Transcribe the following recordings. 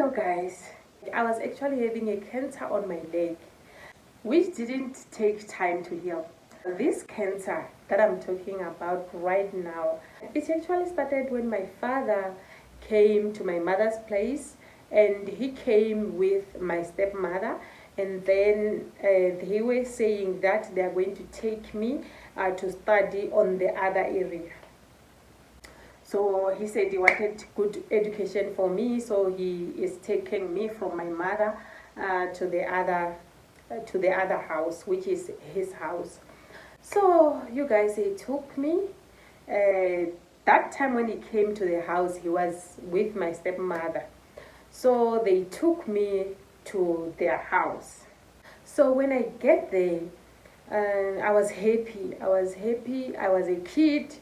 Hello guys, I was actually having a cancer on my leg which didn't take time to heal. This cancer that I'm talking about right now, it actually started when my father came to my mother's place, and he came with my stepmother, and then they were saying that they are going to take me to study on the other area. So he said he wanted good education for me, so he is taking me from my mother to the other house, which is his house. So you guys, he took me. That time when he came to the house, he was with my stepmother. So they took me to their house. So when I get there, I was happy. I was happy. I was a kid.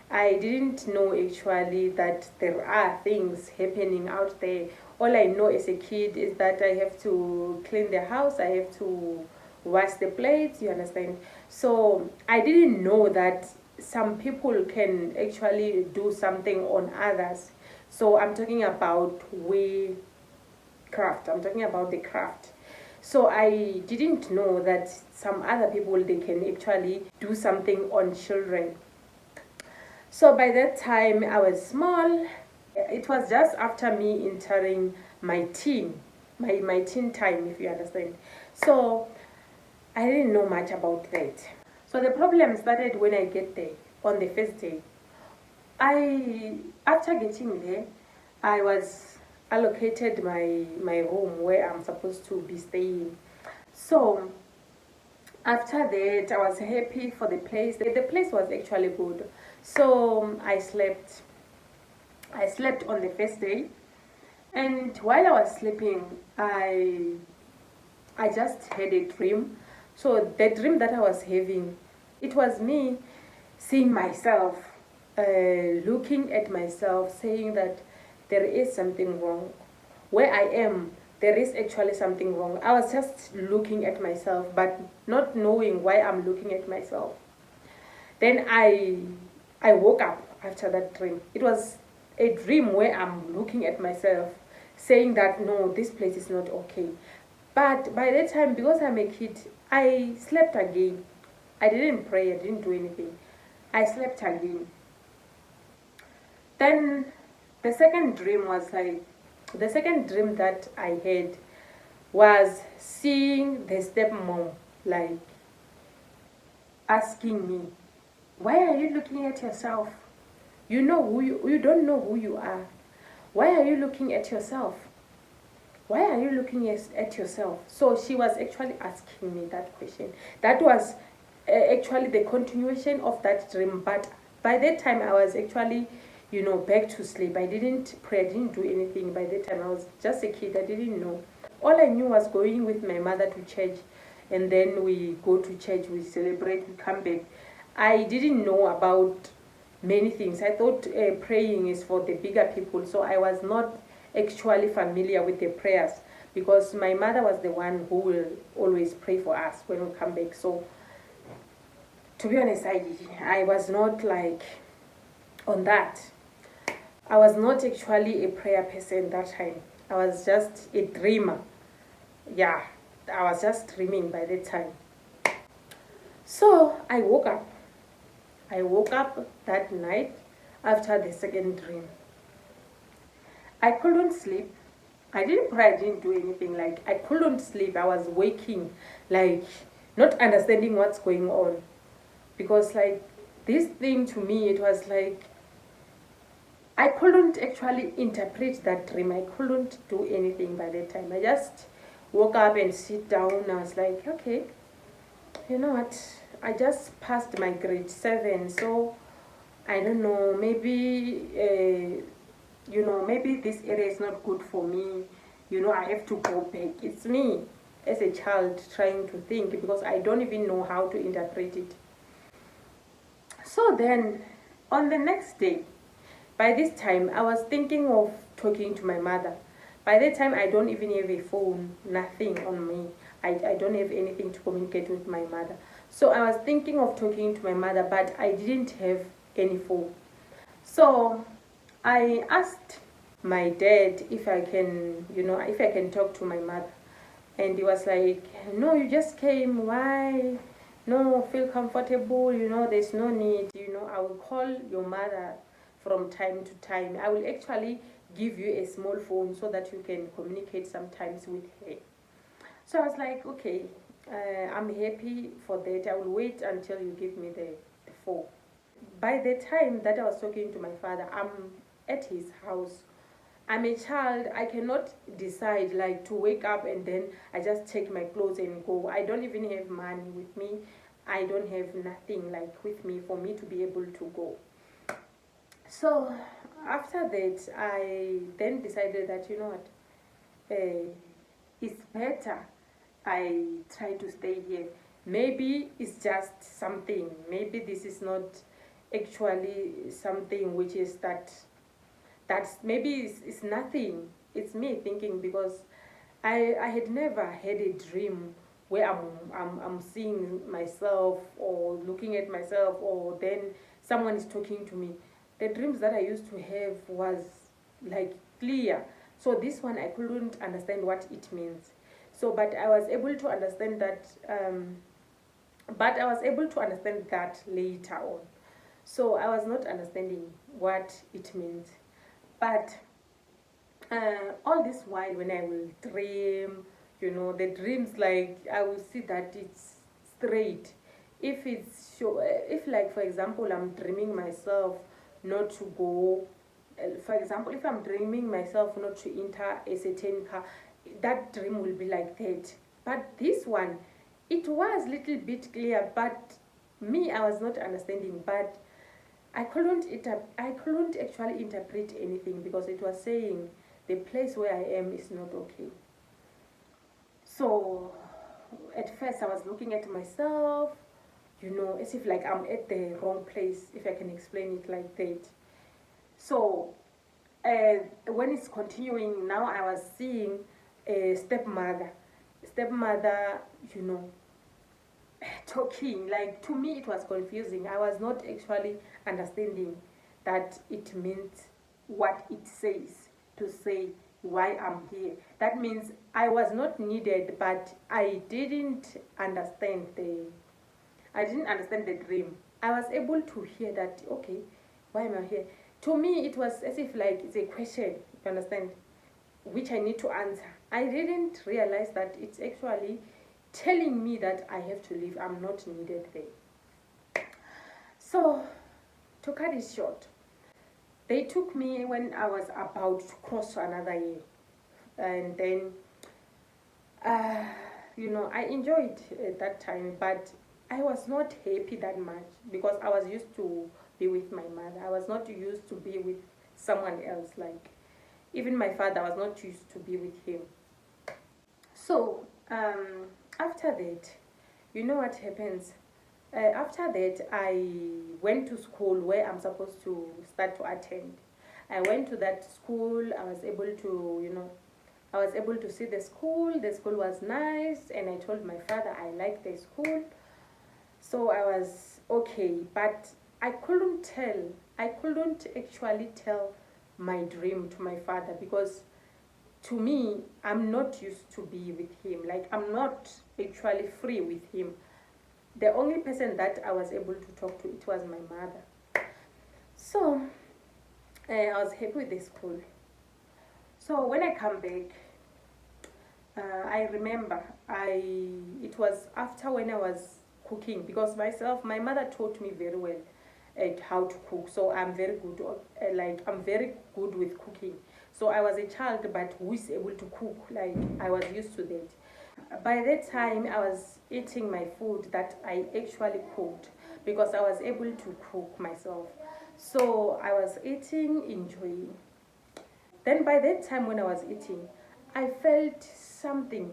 I didn't know actually that there are things happening out there. All I know as a kid is that I have to clean the house, I have to wash the plates, you understand? So I didn't know that some people can actually do something on others. So I'm talking about craft. I'm talking about the craft. So I didn't know that some other people, they can actually do something on children. So by that time I was small. It was just after me entering my teen time, if you understand. So I didn't know much about that. So the problem started when I get there on the first day. After getting there, I was allocated my room where I'm supposed to be staying. So after that, I was happy for the place. The place was actually good. So I slept on the first day, and while I was sleeping, I just had a dream. So the dream that I was having, it was me seeing myself, looking at myself, saying that there is something wrong. Where I am, there is actually something wrong. I was just looking at myself, but not knowing why I'm looking at myself. Then I woke up after that dream. It was a dream where I'm looking at myself, saying that no, this place is not okay. But by that time, because I'm a kid, I slept again. I didn't pray, I didn't do anything. I slept again. Then the second dream was like, the second dream that I had was seeing the stepmom, like asking me, why are you looking at yourself? You don't know who you are. Why are you looking at yourself? Why are you looking at yourself? So she was actually asking me that question. That was actually the continuation of that dream. But by that time, I was actually, back to sleep. I didn't pray, I didn't do anything. By that time, I was just a kid. I didn't know. All I knew was going with my mother to church. And then we go to church, we celebrate, we come back. I didn't know about many things. I thought praying is for the bigger people. So I was not actually familiar with the prayers, because my mother was the one who will always pray for us when we come back. So to be honest, I was not like on that. I was not actually a prayer person that time. I was just a dreamer. Yeah, I was just dreaming by that time. So I woke up. I woke up that night after the second dream. I couldn't sleep. I didn't pray, I didn't do anything. Like, I couldn't sleep. I was waking, like, not understanding what's going on. Because, like, this thing to me, it was like, I couldn't actually interpret that dream. I couldn't do anything by that time. I just woke up and sit down. I was like, okay, you know what? I just passed my grade 7, so I don't know, maybe maybe this area is not good for me. I have to go back. It's me as a child trying to think, because I don't even know how to interpret it. So then, on the next day, by this time, I was thinking of talking to my mother. By that time, I don't even have a phone, nothing on me. I don't have anything to communicate with my mother. So I was thinking of talking to my mother, but I didn't have any phone. So I asked my dad if I can, if I can talk to my mother. And he was like, no, you just came, why? No, feel comfortable, there's no need, I will call your mother from time to time. I will actually give you a small phone so that you can communicate sometimes with her. So I was like, okay, I'm happy for that. I will wait until you give me the phone. By the time that I was talking to my father, I'm at his house. I'm a child. I cannot decide like to wake up and then I just take my clothes and go. I don't even have money with me. I don't have nothing like with me for me to be able to go. So after that, I then decided that it's better I try to stay here. Maybe it's just something. Maybe this is not actually something which is that's maybe it's nothing. It's me thinking because I had never had a dream where I'm seeing myself or looking at myself or then someone is talking to me. The dreams that I used to have was like clear. So this one I couldn't understand what it means. So but I was able to understand that but I was able to understand that later on. So I was not understanding what it means. But all this while when I will dream, the dreams like I will see that it's straight. If it's show, if like for example I'm dreaming myself not to go, for example if I'm dreaming myself not to enter a certain car, that dream will be like that. But this one, it was little bit clear, but me I was not understanding. But I couldn't actually interpret anything because it was saying the place where I am is not okay. So at first I was looking at myself, as if like I'm at the wrong place, if I can explain it like that. So when it's continuing, now I was seeing a stepmother. Stepmother, you know, talking. Like to me, it was confusing. I was not actually understanding that it meant what it says to say why I'm here. That means I was not needed, but I didn't understand the dream. I was able to hear that, okay, why am I here? To me, it was as if like it's a question, you understand, which I need to answer. I didn't realize that it's actually telling me that I have to leave. I'm not needed there. So, to cut it short, they took me when I was about to cross to another year. And then, uh, I enjoyed that time, but I was not happy that much because I was used to be with my mother. I was not used to be with someone else. Like, even my father was not used to be with him. So, after that, you know what happens? After that, I went to school where I'm supposed to start to attend. I went to that school. I was able to, I was able to see the school. The school was nice, and I told my father I like the school. So I was okay, but I couldn't actually tell my dream to my father because to me, I'm not used to be with him. Like, I'm not actually free with him. The only person that I was able to talk to, it was my mother. So, I was happy with the school. So when I come back, I remember it was after when I was cooking because my mother taught me very well at how to cook. So I'm very good, I'm very good with cooking. So I was a child, but who is able to cook? Like I was used to that. By that time, I was eating my food that I actually cooked because I was able to cook myself. So I was eating, enjoying. Then by that time when I was eating, I felt something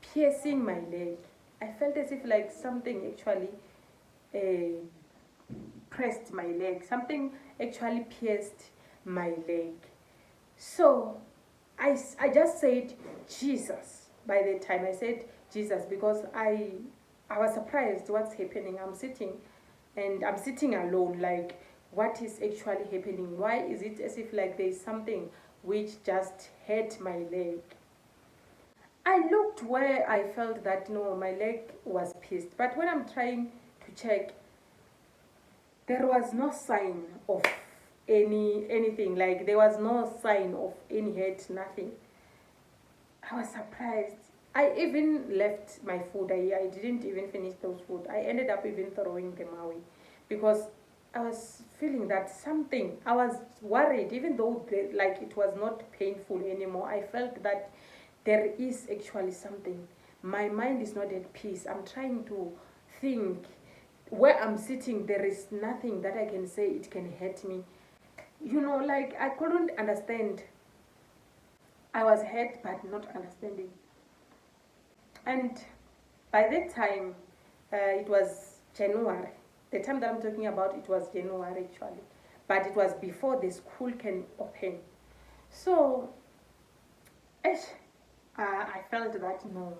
piercing my leg. I felt as if like something actually uh, pressed my leg. Something actually pierced my leg. So I just said Jesus. By the time I said Jesus because I was surprised what's happening. I'm sitting alone like what is actually happening? Why is it as if like there's something which just hurt my leg. I looked where I felt that no, my leg was pierced, but when I'm trying to check, there was no sign of anything, like there was no sign of any hurt, nothing. I was surprised. I even left my food. I didn't even finish those food. I ended up even throwing them away because I was feeling that something. I was worried, even though like it was not painful anymore. I felt that there is actually something. My mind is not at peace. I'm trying to think. Where I'm sitting, there is nothing that I can say it can hurt me. Like I couldn't understand. I was hurt but not understanding. And by that time, it was January. The time that I'm talking about, it was January actually. But it was before the school can open. So, I felt that no.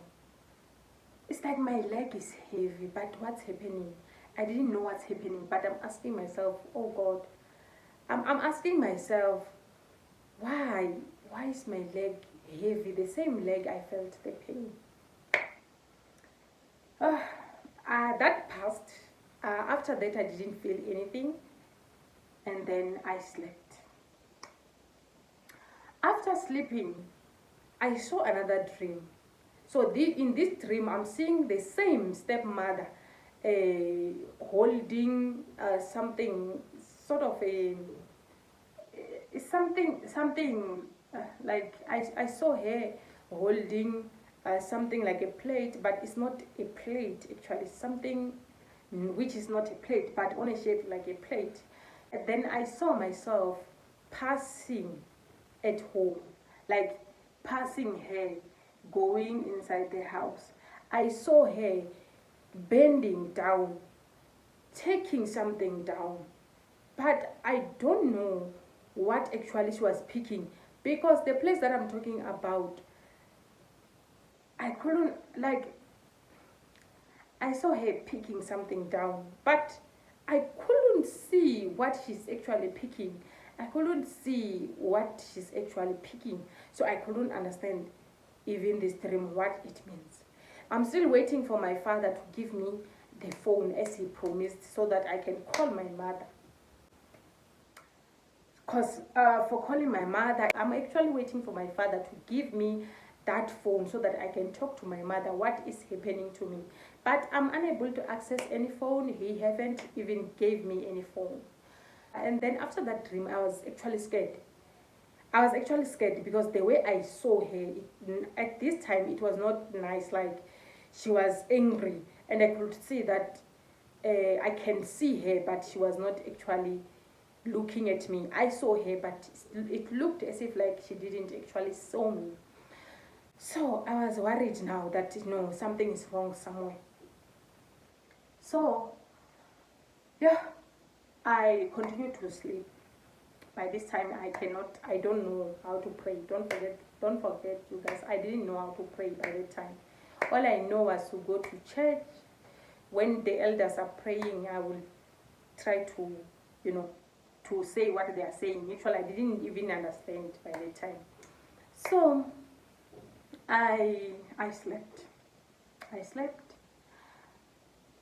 It's like my leg is heavy, but what's happening? I didn't know what's happening, but I'm asking myself, oh God, I'm asking myself, why? Why is my leg heavy? The same leg I felt the pain. That passed. After that, I didn't feel anything, and then I slept. After sleeping, I saw another dream. So in this dream, I'm seeing the same stepmother holding something, sort of a something like I saw her holding something like a plate, but it's not a plate actually. Something which is not a plate, but on a shape like a plate. And then I saw myself passing at home, like passing her, going inside the house. I saw her bending down, taking something down, but I don't know what actually she was picking, because the place that I'm talking about, I couldn't, like, I saw her picking something down, but I couldn't see what she's actually picking. I couldn't see what she's actually picking, so I couldn't understand even this dream what it means. I'm still waiting for my father to give me the phone as he promised, so that I can call my mother. Because for calling my mother, I'm actually waiting for my father to give me that phone so that I can talk to my mother what is happening to me. But I'm unable to access any phone. He haven't even gave me any phone. And then after that dream, I was actually scared. I was actually scared because the way I saw her, at this time, it was not nice. Like, she was angry, and I could see that I can see her, but she was not actually looking at me. I saw her, but it looked as if like she didn't actually saw me. So I was worried now that something is wrong somewhere. So yeah, I continued to sleep. By this time, I don't know how to pray. Don't forget, you guys, I didn't know how to pray by that time. All I know was to go to church. When the elders are praying, I will try to, to say what they are saying. Actually, I didn't even understand by that time. So I slept. I slept.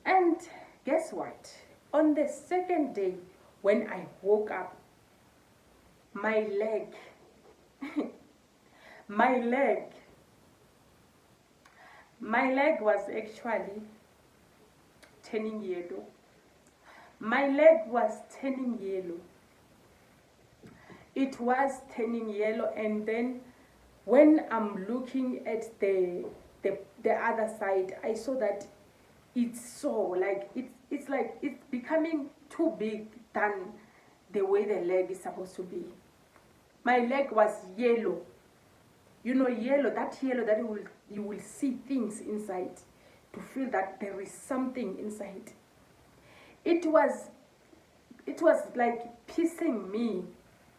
And guess what? On the second day, when I woke up, my leg, my leg, my leg was actually turning yellow. My leg was turning yellow. It was turning yellow, and then when I'm looking at the other side, I saw that it's so like it's like it's becoming too big than the way the leg is supposed to be. My leg was yellow. Yellow, that you will see things inside, to feel that there is something inside. It was like piercing me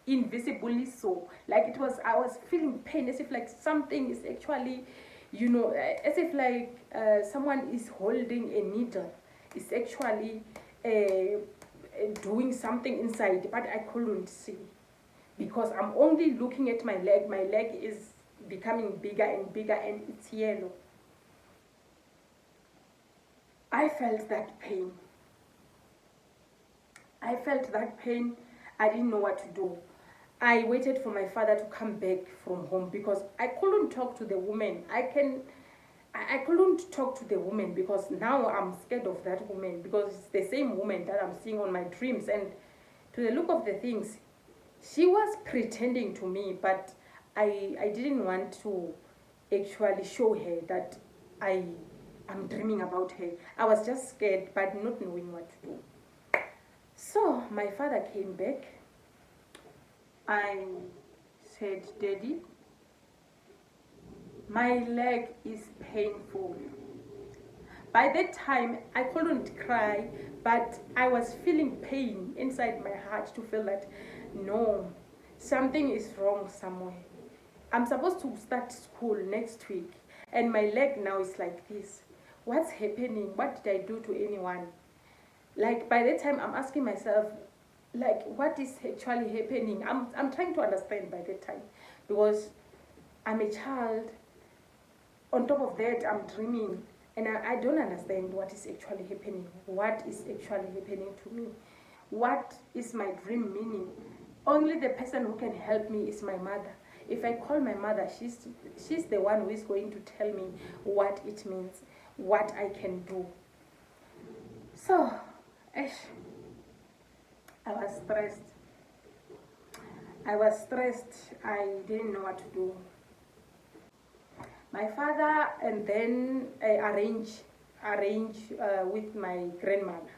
invisibly, so like I was feeling pain, as if like something is actually, as if like someone is holding a needle. It's actually doing something inside, but I couldn't see. because I'm only looking at my leg. My leg is becoming bigger and bigger and it's yellow. I felt that pain. I felt that pain. I didn't know what to do. I waited for my father to come back from home because I couldn't talk to the woman. I couldn't talk to the woman because now I'm scared of that woman because it's the same woman that I'm seeing on my dreams. And to the look of the things, she was pretending to me, but I didn't want to actually show her that I am dreaming about her. I was just scared, but not knowing what to do. So my father came back. I said, Daddy, my leg is painful. By that time, I couldn't cry, but I was feeling pain inside my heart to feel that no, something is wrong somewhere. I'm supposed to start school next week, and my leg now is like this. What's happening? What did I do to anyone? Like by that time, I'm asking myself, like, what is actually happening? I'm trying to understand by that time because I'm a child. On top of that, I'm dreaming, and I don't understand what is actually happening. What is actually happening to me? What is my dream meaning? Only the person who can help me is my mother. If I call my mother, she's the one who is going to tell me what it means, what I can do. So, I was stressed. I was stressed. I didn't know what to do. My father and then arrange with my grandmother.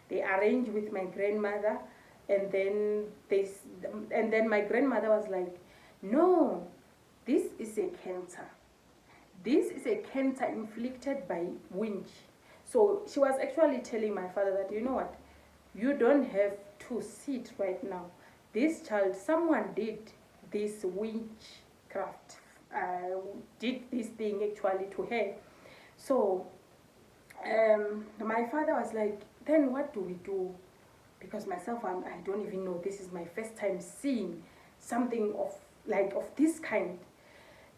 They arranged with my grandmother, and then my grandmother was like, "No, this is a cancer. This is a cancer inflicted by winch." So she was actually telling my father that, you know what, you don't have to sit right now. This child, someone did this witchcraft, did this thing actually to her. So my father was like, then what do we do? Because myself, I don't even know. This is my first time seeing something of this kind.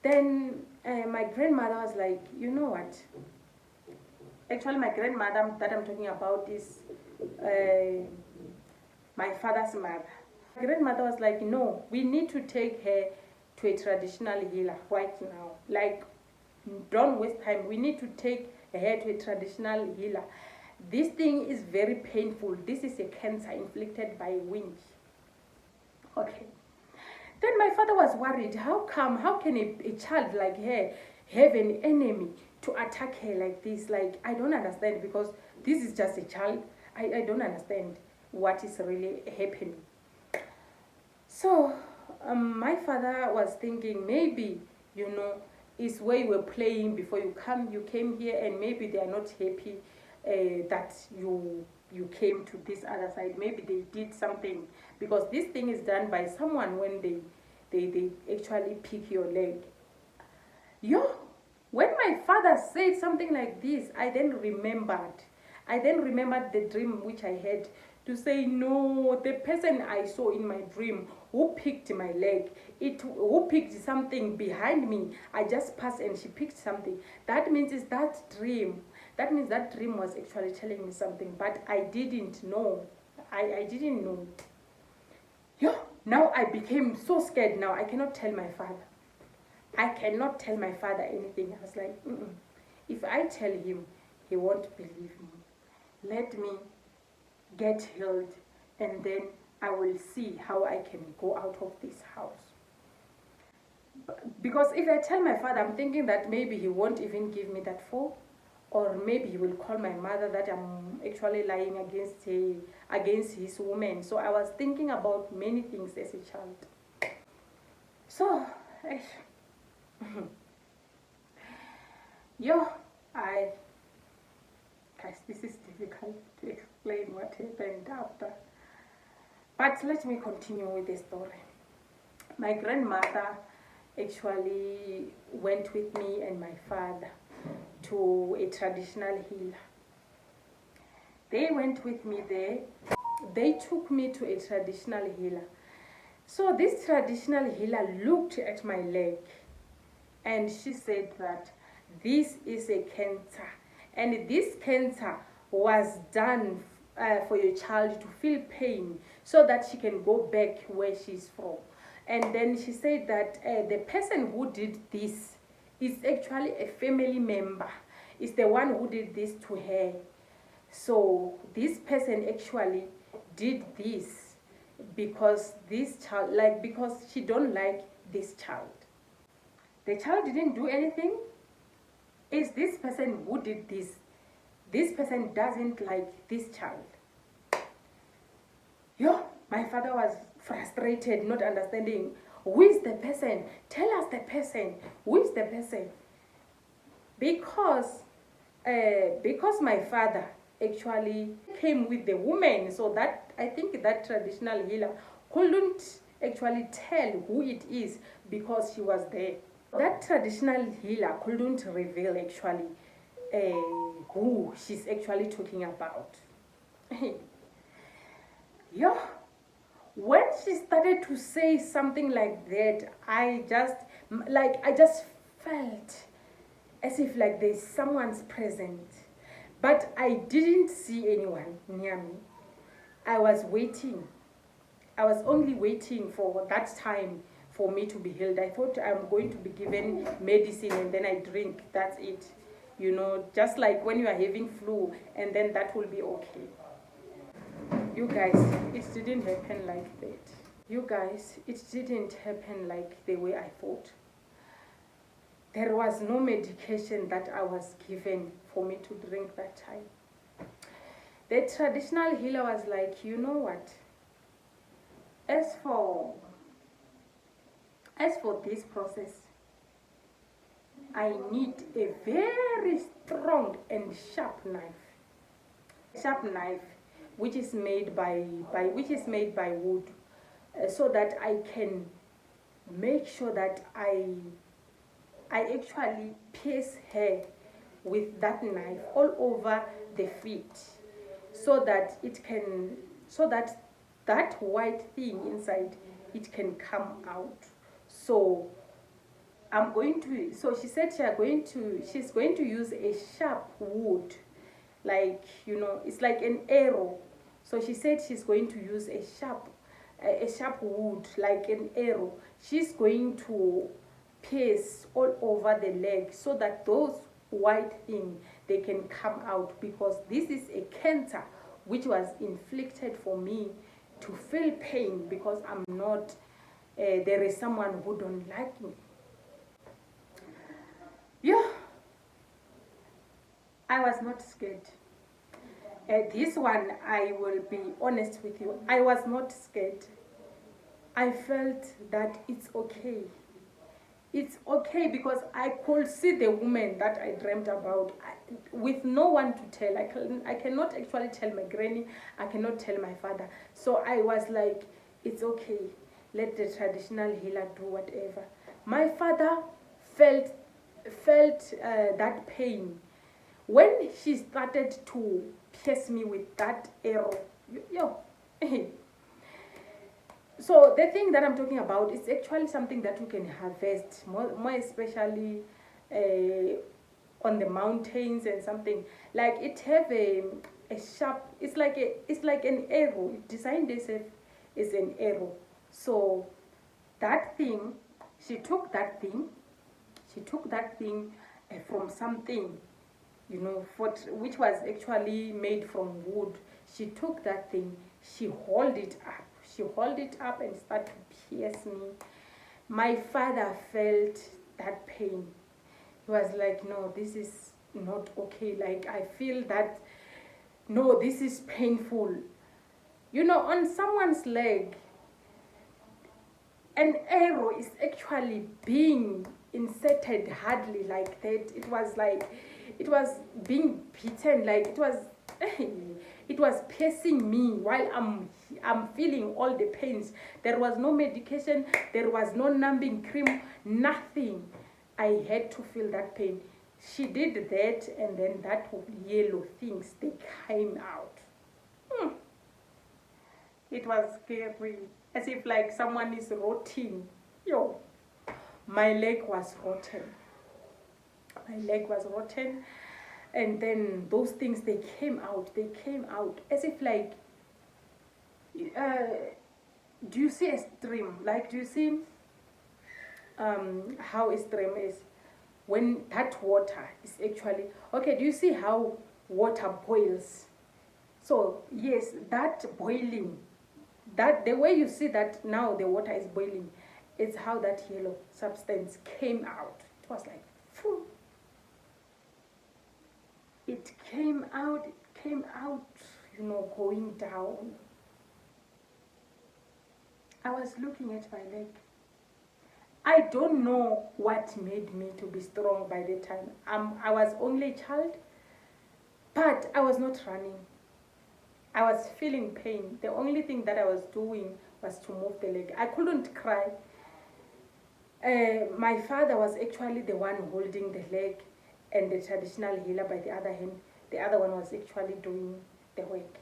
Then my grandmother was like, you know what? Actually, my grandmother that I'm talking about is my father's mother. My grandmother was like, no, we need to take her to a traditional healer right now. Like, don't waste time. We need to take her to a traditional healer. This thing is very painful. This is a cancer inflicted by winch. Okay. Then my father was worried. How come? How can a child like her have an enemy to attack her like this? Like, I don't understand because this is just a child. I don't understand what is really happening. So my father was thinking maybe, it's where you were playing before you came here, and maybe they are not happy that you came to this other side. Maybe they did something, because this thing is done by someone when they actually pick your leg. When my father said something like this, I then remembered the dream which I had, to say, no, the person I saw in my dream who picked my leg, who picked something behind me, I just passed and she picked something. That means it's that dream. That means that dream was actually telling me something, but I didn't know. I didn't know. Now I became so scared. Now I cannot tell my father. I cannot tell my father anything. I was like, if I tell him, he won't believe me. Let me get healed, and then I will see how I can go out of this house. Because if I tell my father, I'm thinking that maybe he won't even give me that phone, or maybe he will call my mother that I'm actually lying against his woman. So I was thinking about many things as a child. So guys, this is difficult to explain what happened after. But let me continue with the story. My grandmother actually went with me and my father to a traditional healer. They went with me there. They took me to a traditional healer. So this traditional healer looked at my leg and she said that this is a cancer, and this cancer was done for your child to feel pain so that she can go back where she's from. And then she said that the person who did this is actually a family member, is the one who did this to her. So this person actually did this because this child, like, because she don't like this child. The child didn't do anything. It's this person who did this. This person doesn't like this child. Yo, my father was frustrated, not understanding. Who is the person? Tell us the person. Who is the person? Because my father actually came with the woman, so that I think that traditional healer couldn't actually tell who it is because she was there. That traditional healer couldn't reveal actually who she's actually talking about. Yeah, when she started to say something like that, I just felt as if like there's someone's present, but I didn't see anyone near me. I was waiting. I was only waiting for that time for me to be healed. I thought I'm going to be given medicine and then I drink. That's it. You know, just like when you are having flu, and then that will be okay. You guys, it didn't happen like that. You guys, it didn't happen like the way I thought. There was no medication that I was given for me to drink that time. The traditional healer was like, you know what? As for this process, I need a very strong and sharp knife. Sharp knife, which is made by wood, so that I can make sure that I actually pierce her with that knife all over the feet, so that that white thing inside, it can come out. So so she said she's going to use a sharp wood, like, you know, it's like an arrow. So she said she's going to use a sharp wood like an arrow. She's going to pierce all over the leg so that those white things, they can come out, because this is a cancer which was inflicted for me to feel pain because I'm not there is someone who don't like me. Yeah, I was not scared. This one, I will be honest with you, I was not scared. I felt that it's okay. It's okay because I could see the woman that I dreamt about, with no one to tell. I cannot actually tell my granny. I cannot tell my father. So I was like, it's okay. Let the traditional healer do whatever. My father felt that pain when she started to pierce me with that arrow. Yo. So the thing that I'm talking about is actually something that you can harvest, more especially on the mountains and something. Like it have a sharp, it's like an arrow. It designed itself as an arrow. So that thing, she took that thing from something, you know, which was actually made from wood. She took that thing, she held it up and started to pierce me. My father felt that pain. He was like, no, this is not okay. Like, I feel that, no, this is painful. You know, on someone's leg, an arrow is actually being inserted hardly like that. It was being beaten, like it was piercing me while I'm feeling all the pains. There was no medication, there was no numbing cream, nothing. I had to feel that pain. She did that, and then that yellow things, they came out. It was scary. as if like someone is rotting. Yo, my leg was rotten. My leg was rotten. And then those things, they came out. They came out as if like, do you see a stream? Like, do you see how a stream is? When that water is actually, okay, do you see how water boils? So yes, that boiling, that the way you see that now the water is boiling, is how that yellow substance came out. It was like, phew. It came out, going down. I was looking at my leg. I don't know what made me to be strong by the time. I was only a child, but I was not running. I was feeling pain. The only thing that I was doing was to move the leg. I couldn't cry. My father was actually the one holding the leg, and the traditional healer by the other hand. The other one was actually doing the work.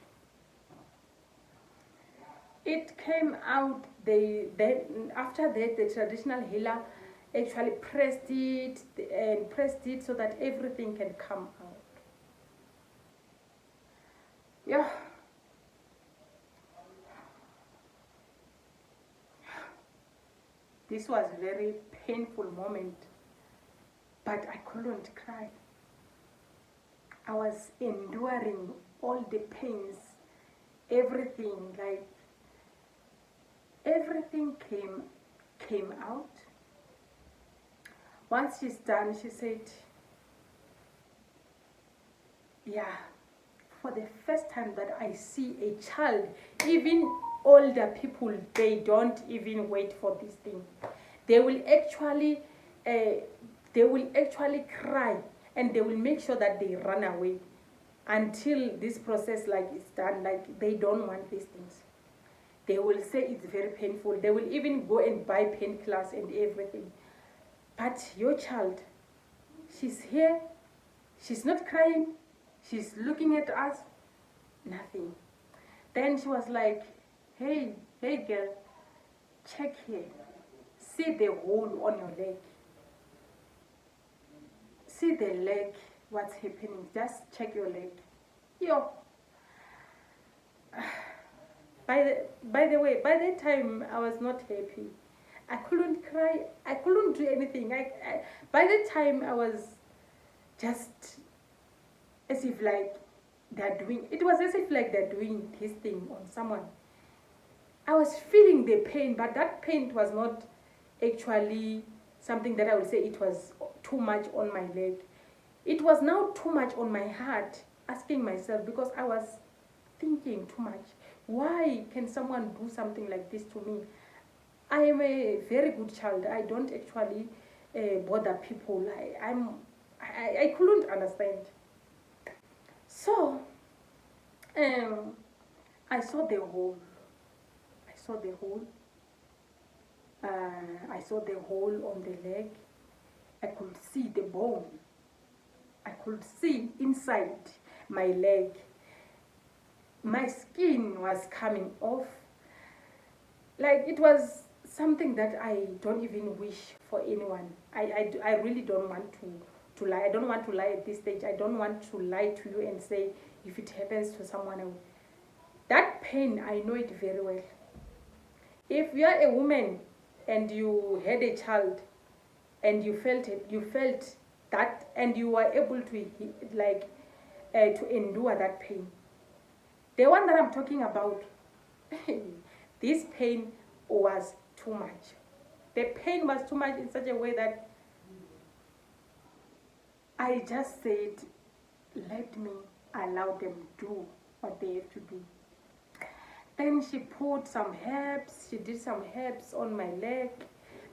It came out. Then after that, the traditional healer actually pressed it so that everything can come out. Yeah. This was a very painful moment, but I couldn't cry. I was enduring all the pains, everything, like everything came out. Once she's done, she said, yeah, for the first time that I see a child, even older people, they don't even wait for this thing. They will actually cry, and they will make sure that they run away until this process like is done. Like, they don't want these things. They will say it's very painful. They will even go and buy painkillers and everything. But your child, she's here, she's not crying, she's looking at us, nothing. Then she was like, hey girl, check here. See the hole on your leg. See the leg, what's happening. Just check your leg. Yo. By the way, by that time I was not happy. I couldn't cry. I couldn't do anything. By that time I was just as if like it was as if like they're doing this thing on someone. I was feeling the pain, but that pain was not actually something that I would say it was too much on my leg. It was now too much on my heart, asking myself, because I was thinking too much. Why can someone do something like this to me? I am a very good child. I don't actually bother people. I couldn't understand. So I saw the hole. I saw the hole. I saw the hole on the leg. I could see the bone. I could see inside my leg. My skin was coming off. Like, it was something that I don't even wish for anyone. I really don't want to lie. I don't want to lie at this stage. I don't want to lie to you and say if it happens to someone else. That pain, I know it very well. If you are a woman and you had a child and you felt that, and you were able to endure that pain. The one that I'm talking about, this pain was too much. The pain was too much in such a way that I just said, let me allow them do what they have to do. Then she put some herbs. She did some herbs on my leg.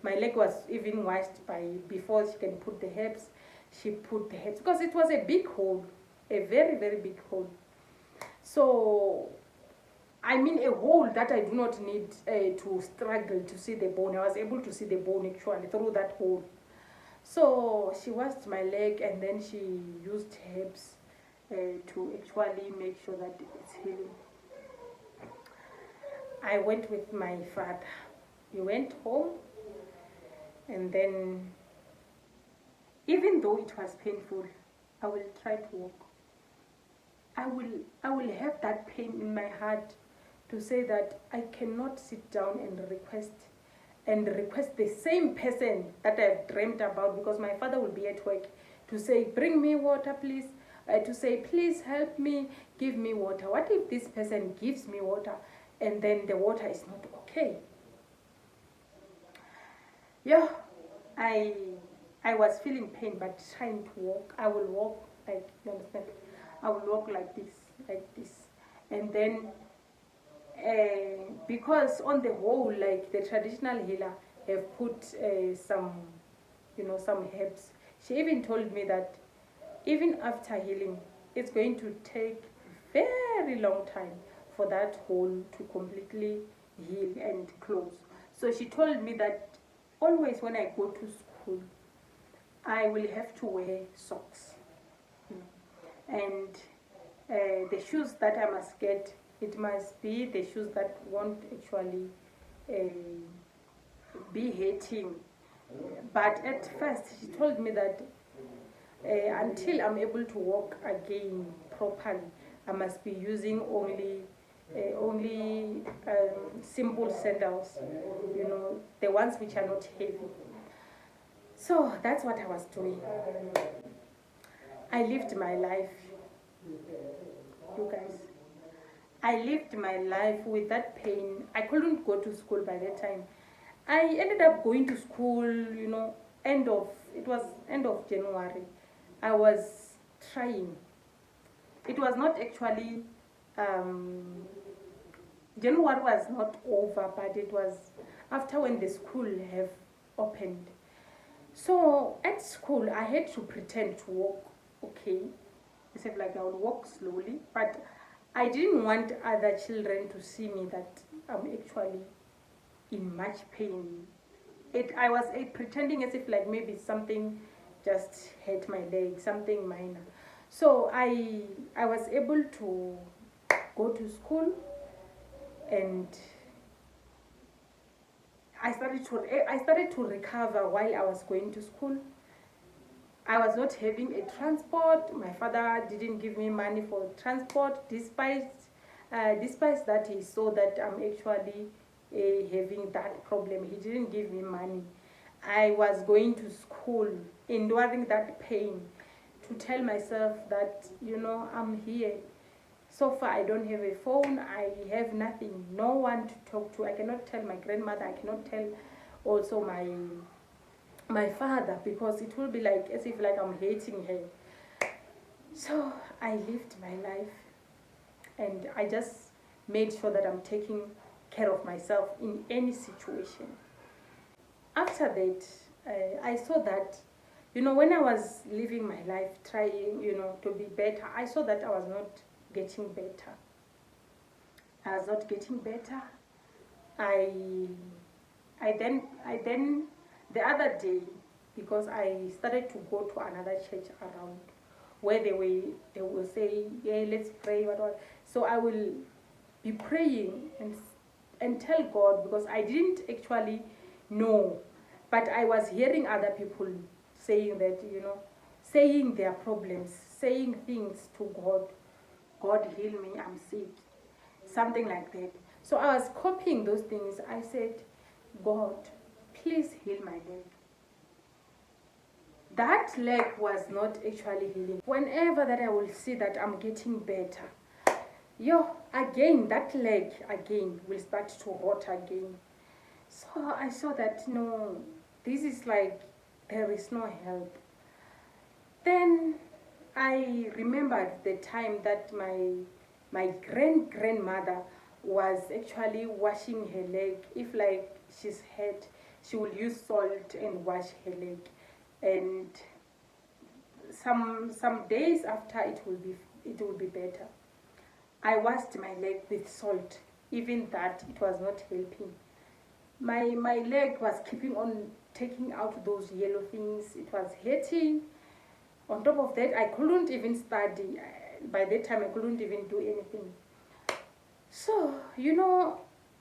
My leg was even washed before she can put the herbs. She put the herbs because it was a big hole, a very, very big hole. So, I mean, a hole that I do not need to struggle to see the bone. I was able to see the bone actually through that hole. So she washed my leg, and then she used herbs to actually make sure that it's healing. I went with my father. We went home, and then, even though it was painful, I will try to walk. I will have that pain in my heart to say that I cannot sit down and request the same person that I've dreamt about, because my father will be at work, to say, bring me water, please. To say, please help me, give me water. What if this person gives me water and then the water is not okay? Yeah, I I was feeling pain but trying to walk. I will walk like, you understand? I will walk like this, and then because on the whole, like the traditional healer have put some, some herbs. She even told me that even after healing, it's going to take very long time for that hole to completely heal and close. So she told me that always when I go to school, I will have to wear socks. And the shoes that I must get, it must be the shoes that won't actually be hurting. But at first, she told me that until I'm able to walk again properly, I must be using only simple sandals, the ones which are not heavy. So that's what I was doing. I lived my life, you guys. I lived my life with that pain. I couldn't go to school by that time. I ended up going to school, it was end of January. I was trying. It was not actually, January was not over, but it was after when the school have opened. So at school, I had to pretend to walk, okay. I said like I would walk slowly, but I didn't want other children to see me that I'm actually in much pain. I was pretending as if like maybe something just hit my leg, something minor. So I was able to go to school, and I started to recover while I was going to school. I was not having a transport. My father didn't give me money for transport, despite that he saw that I'm actually having that problem. He didn't give me money. I was going to school, enduring that pain, to tell myself that, I'm here. So far, I don't have a phone. I have nothing, no one to talk to. I cannot tell my grandmother. I cannot tell also my father, because it will be like as if like I'm hating her. So I lived my life, and I just made sure that I'm taking care of myself in any situation. After that, I saw that, when I was living my life, trying, to be better, I saw that I was not getting better. I was not getting better. I, I then, the other day, because I started to go to another church around, where they will say, yeah, let's pray, what. So I will be praying and tell God, because I didn't actually know, but I was hearing other people saying that, saying their problems, saying things to God. God heal me, I'm sick, something like that. So I was copying those things. I said, God, please heal my leg. That leg was not actually healing. Whenever that I will see that I'm getting better, again, that leg again will start to rot again. So I saw that, no, this is like, there is no help. Then I remembered the time that my grandmother was actually washing her leg. If like she's hurt, she will use salt and wash her leg. And some days after, it will be better. I washed my leg with salt. Even that, it was not helping. My leg was keeping on taking out those yellow things. It was hurting. On top of that, I couldn't even study. By that time, I couldn't even do anything. So,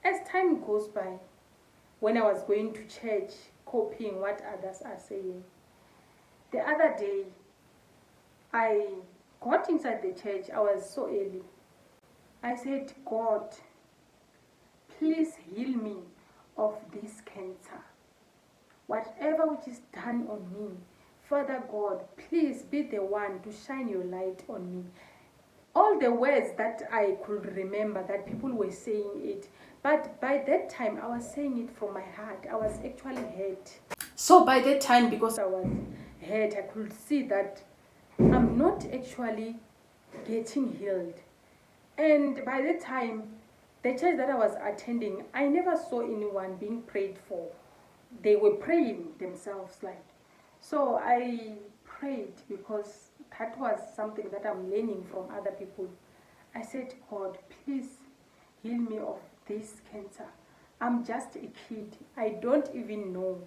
As time goes by, when I was going to church, copying what others are saying, the other day, I got inside the church. I was so early. I said, God, please heal me of this cancer. Whatever which is done on me, Father God, please be the one to shine your light on me. All the words that I could remember that people were saying it, but by that time I was saying it from my heart. I was actually hurt. So by that time, because I was hurt, I could see that I'm not actually getting healed. And by the time, the church that I was attending, I never saw anyone being prayed for. They were praying themselves, like. So I prayed because that was something that I'm learning from other people. I said, God, please heal me of this cancer. I'm just a kid. I don't even know.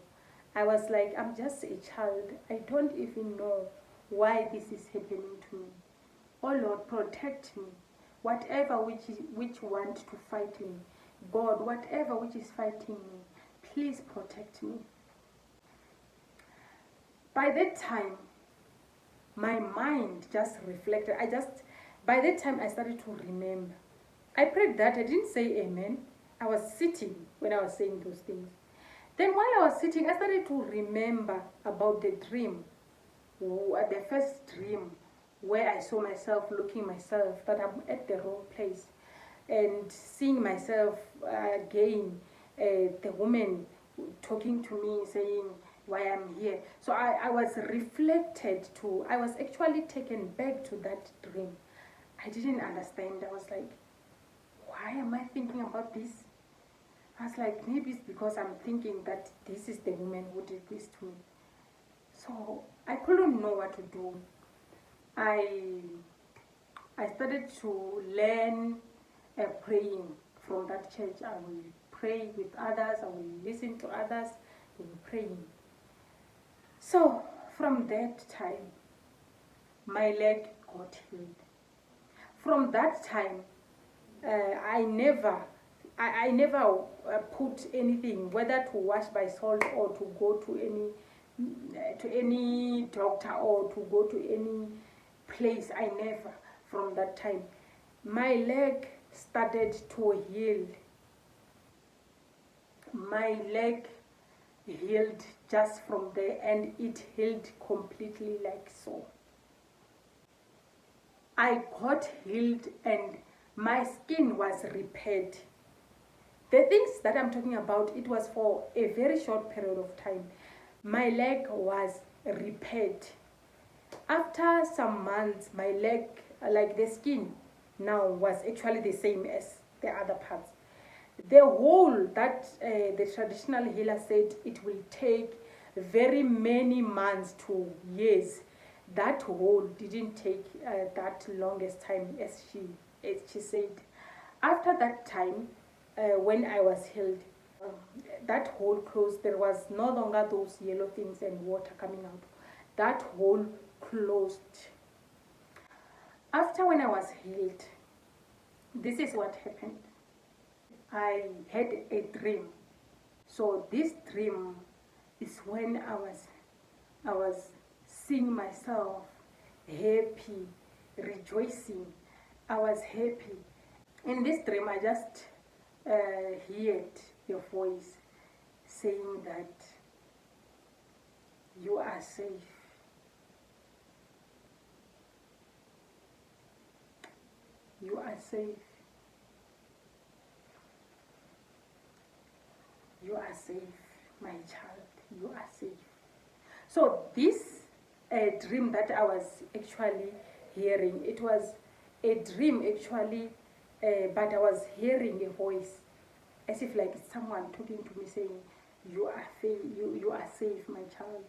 I was like, I'm just a child. I don't even know why this is happening to me. Oh Lord, protect me. Whatever which want to fight me, God, whatever which is fighting me, please protect me. By that time, my mind just reflected. By that time, I started to remember. I prayed that. I didn't say amen. I was sitting when I was saying those things. Then while I was sitting, I started to remember about the dream, the first dream, where I saw myself looking myself, that I'm at the wrong place, and seeing myself again, the woman talking to me, saying why I'm here. So I was reflected to, I was actually taken back to that dream. I didn't understand. I was like, why am I thinking about this? I was like, maybe it's because I'm thinking that this is the woman who did this to me. So I couldn't know what to do. I started to learn praying from that church. I will pray with others. I will listen to others in praying. So from that time, my leg got healed. From that time, I never put anything, whether to wash by salt or to go to any doctor or to go to any place. I never. From that time, my leg started to heal. My leg healed just from there, and it healed completely, like so. I got healed and my skin was repaired. The things that I'm talking about, it was for a very short period of time. My leg was repaired. After some months, my leg, like the skin now, was actually the same as the other parts. The hole that the traditional healer said it will take very many months to years, that hole didn't take that longest time, as she said. After that time, when I was healed, that hole closed. There was no longer those yellow things and water coming out. That hole closed. After, when I was healed, this is what happened. I had a dream. So this dream is when I was seeing myself happy, rejoicing. I was happy. In this dream, I just heard your voice saying that you are safe. You are safe. You are safe, my child. You are safe. So this dream that I was actually hearing, it was a dream actually, but I was hearing a voice, as if like someone talking to me saying, you are safe, my child.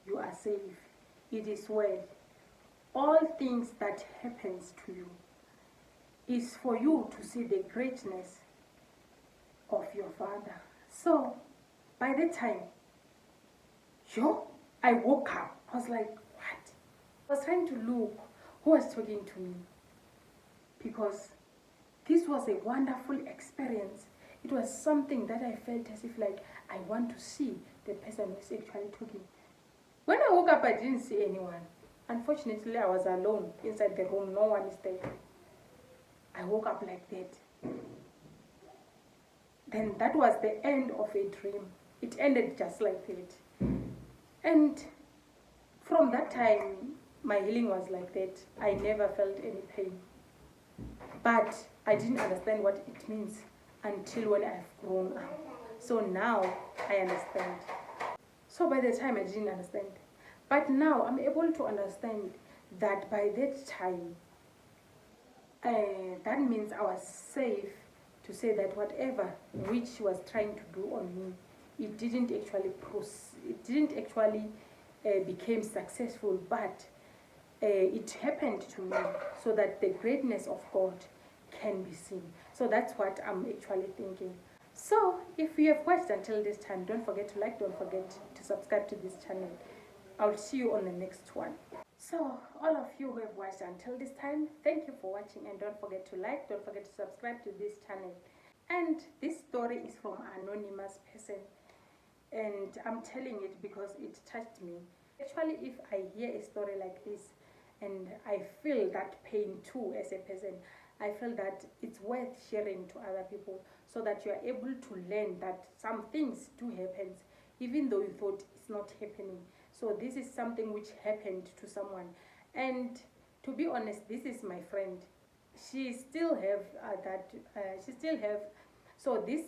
You are safe. It is well. All things that happens to you is for you to see the greatness of your Father. So by the time I woke up, I was like, what? I was trying to look who was talking to me, because this was a wonderful experience. It was something that I felt as if like I want to see the person who's actually talking. When I woke up, I didn't see anyone. Unfortunately, I was alone inside the room. No one is there. I woke up like that. Then that was the end of a dream. It ended just like that. And from that time, my healing was like that. I never felt any pain. But I didn't understand what it means until when I've grown up. So now I understand. So by the time I didn't understand. But now I'm able to understand that by that time, that means I was safe to say that whatever which was trying to do on me, it didn't actually became successful, but it happened to me so that the greatness of God can be seen. So that's what I'm actually thinking. So if you have watched until this time, don't forget to like, don't forget to subscribe to this channel. I'll see you on the next one. So all of you who have watched until this time, thank you for watching, and don't forget to like, don't forget to subscribe to this channel. And this story is from an anonymous person, and I'm telling it because it touched me. Actually, if I hear a story like this and I feel that pain too as a person, I feel that it's worth sharing to other people so that you are able to learn that some things do happen even though you thought it's not happening. So this is something which happened to someone, and to be honest, this is my friend. She still have she still have, so this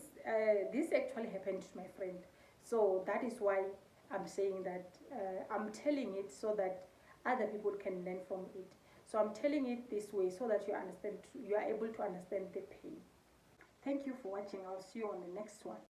actually happened to my friend. So that is why I'm saying that I'm telling it so that other people can learn from it. So I'm telling it this way so that you are able to understand the pain. Thank you for watching. I'll see you on the next one.